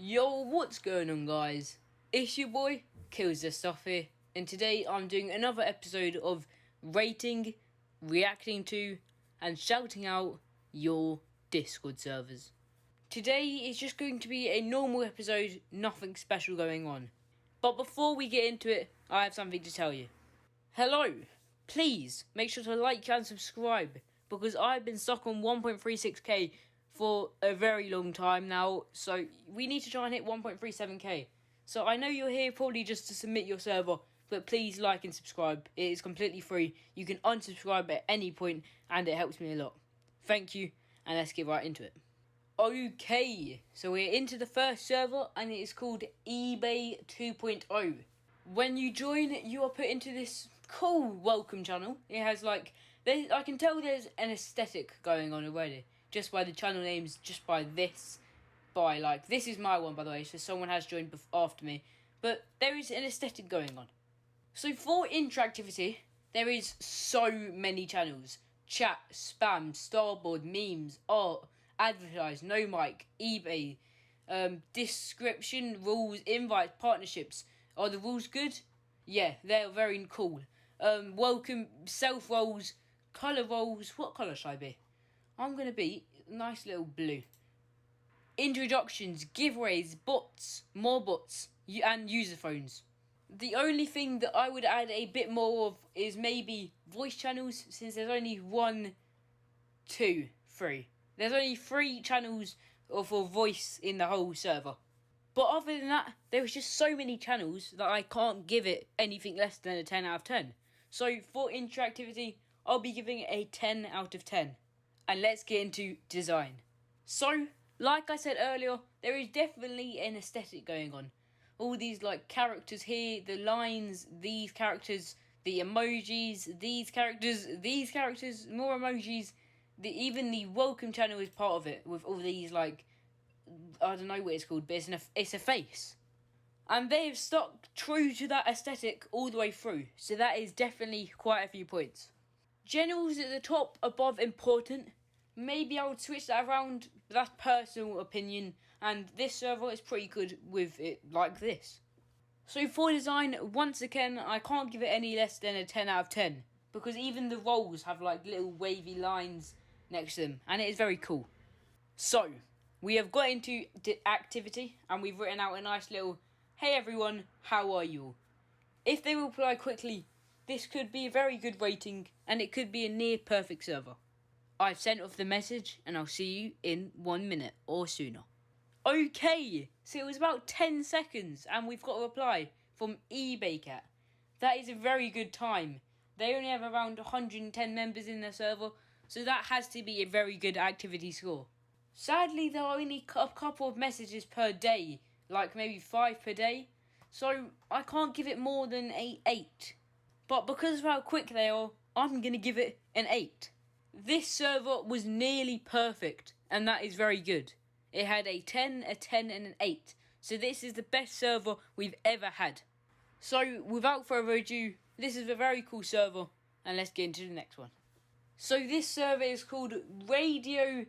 Yo, what's going on, guys? It's your boy, Kills the Stuff here, and today I'm doing another episode of rating, reacting to, and shouting out your Discord servers. Today is just going to be a normal episode, nothing special going on. But before we get into it, I have something to tell you. Hello! Please make sure to like and subscribe, because I've been stuck on 1.36k for a very long time now, so we need to try and hit 1.37k. So I know you're here probably just to submit your server, but please like and subscribe. It is completely free. You can unsubscribe at any point, and it helps me a lot. Thank you, and let's get right into it. Okay, so we're into the first server, and it is called eBay 2.0. When you join, you are put into this cool welcome channel. It has I can tell there's an aesthetic going on already. Just by the channel names, just by this. This is my one, by the way, so someone has joined after me. But there is an aesthetic going on. So for interactivity, there is so many channels. Chat, spam, starboard, memes, art, advertise, no mic, eBay, description, rules, invites, partnerships. Are the rules good? Yeah, they're very cool. Welcome, self roles, colour roles. What colour should I be? I'm going to be nice little blue. Introductions, giveaways, bots, more bots, and user phones. The only thing that I would add a bit more of is maybe voice channels, since there's only 1, 2, 3. There's only 3 channels for voice in the whole server. But other than that, there's just so many channels that I can't give it anything less than a 10 out of 10. So for interactivity, I'll be giving it a 10 out of 10. And let's get into design. So, like I said earlier, there is definitely an aesthetic going on. All these characters here, the lines, these characters, the emojis, these characters, more emojis. Even the welcome channel is part of it, with all these I don't know what it's called, but it's a face. And they have stuck true to that aesthetic all the way through, so that is definitely quite a few points. Generals at the top, above important. Maybe I would switch that around, but that's personal opinion, and this server is pretty good with it like this. So for design, once again, I can't give it any less than a 10 out of 10, because even the roles have little wavy lines next to them, and it is very cool. So, we have got into activity, and we've written out a nice little, "Hey everyone, how are you?" If they reply quickly, this could be a very good rating, and it could be a near perfect server. I've sent off the message, and I'll see you in 1 minute or sooner. Okay, so it was about 10 seconds, and we've got a reply from eBay Cat. That is a very good time. They only have around 110 members in their server, so that has to be a very good activity score. Sadly, there are only a couple of messages per day, maybe 5 per day, so I can't give it more than a 8. But because of how quick they are, I'm going to give it an 8. This server was nearly perfect, and that is very good. It had a 10, a 10, and an 8. So this is the best server we've ever had. So without further ado, this is a very cool server, and let's get into the next one. So this server is called Radioctive.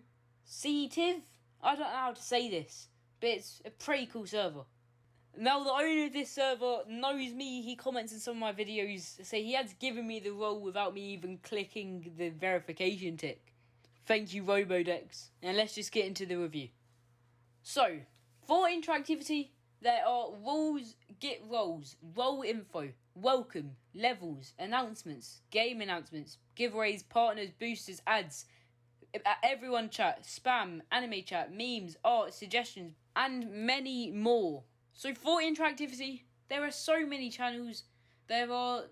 I don't know how to say this, but it's a pretty cool server. Now, the owner of this server knows me. He comments in some of my videos, so he has given me the role without me even clicking the verification tick. Thank you, Robodex. And let's just get into the review. So, for interactivity, there are rules, get roles, role info, welcome, levels, announcements, game announcements, giveaways, partners, boosters, ads, everyone chat, spam, anime chat, memes, art, suggestions, and many more. So for interactivity, there are so many channels. There are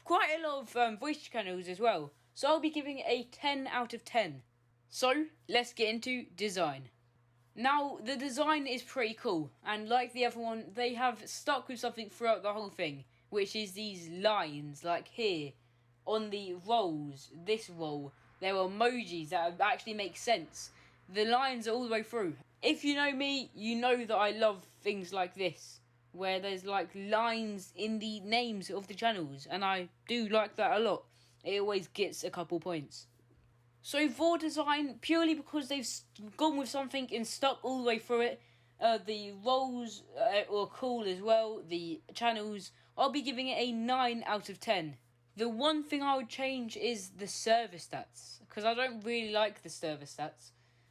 quite a lot of voice channels as well. So I'll be giving it a 10 out of 10. So let's get into design. Now, the design is pretty cool. And like the other one, they have stuck with something throughout the whole thing, which is these lines, like here, on the roles, this role. There are emojis that actually make sense. The lines are all the way through. If you know me, you know that I love things like this, where there's lines in the names of the channels, and I do like that a lot. It always gets a couple points. So for design, purely because they've gone with something and stuck all the way through it, The roles were cool as well. The channels, I'll be giving it a 9 out of 10. The one thing I would change is the server stats, because I don't really like the server stats.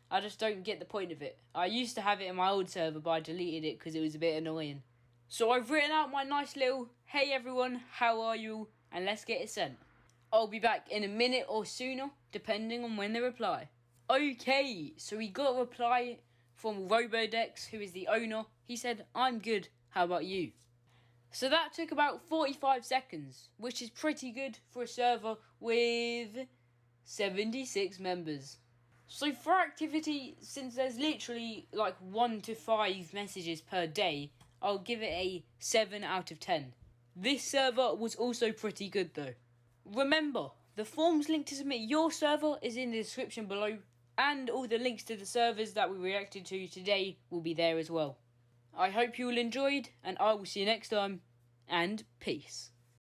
I just don't get the point of it. I used to have it in my old server, but I deleted it because it was a bit annoying. So I've written out my nice little, hey everyone, how are you? And let's get it sent. I'll be back in a minute or sooner, depending on when they reply. Okay, so we got a reply from RoboDex, who is the owner. He said, I'm good, how about you? So that took about 45 seconds, which is pretty good for a server with 76 members. So for activity, since there's literally like 1 to 5 messages per day, I'll give it a 7 out of 10. This server was also pretty good though. Remember, the forms link to submit your server is in the description below, and all the links to the servers that we reacted to today will be there as well. I hope you all enjoyed, and I will see you next time, and peace.